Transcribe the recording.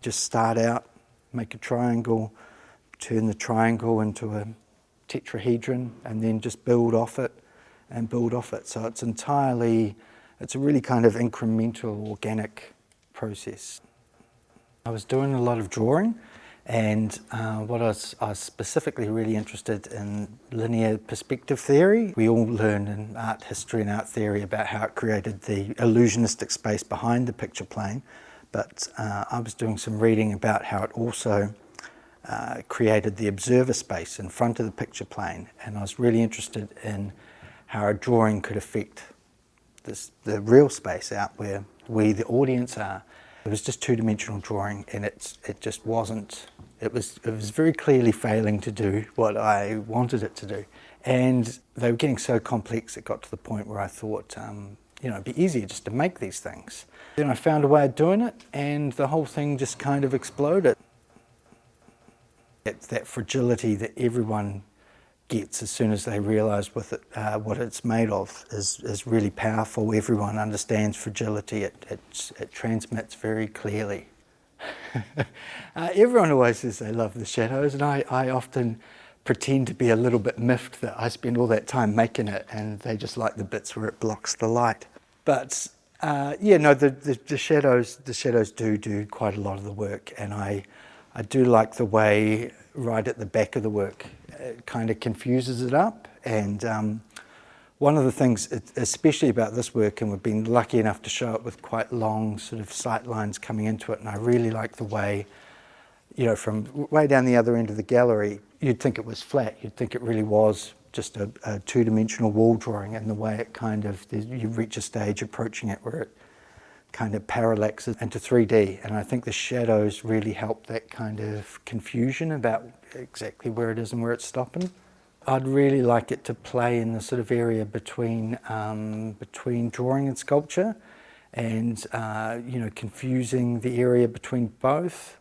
Just start out, make a triangle, turn the triangle into a tetrahedron, and then just build off it and build off it. So it's a really kind of incremental, organic process. I was doing a lot of drawing, and what I was specifically really interested in linear perspective theory. We all learn in art history and art theory about how it created the illusionistic space behind the picture plane, but I was doing some reading about how it also created the observer space in front of the picture plane, and I was really interested in how a drawing could affect the real space out where we, the audience, are. It was just two-dimensional drawing, and it just wasn't. It was very clearly failing to do what I wanted it to do, and they were getting so complex. It got to the point where I thought, it'd be easier just to make these things. Then I found a way of doing it, and the whole thing just kind of exploded. It's that fragility that everyone gets as soon as they realise with it, what it's made of is really powerful. Everyone understands fragility. It transmits very clearly. Everyone always says they love the shadows, and I often pretend to be a little bit miffed that I spend all that time making it and they just like the bits where it blocks the light. But the shadows do quite a lot of the work, and I do like the way right at the back of the work it kind of confuses it up. And one of the things, especially about this work, and we've been lucky enough to show it with quite long sort of sight lines coming into it, and I really like the way, from way down the other end of the gallery, you'd think it was flat, you'd think it really was just a two-dimensional wall drawing, and the way it kind of, you reach a stage approaching it where it kind of parallaxes into 3D, and I think the shadows really help that kind of confusion about exactly where it is and where it's stopping. I'd really like it to play in the sort of area between drawing and sculpture, and confusing the area between both.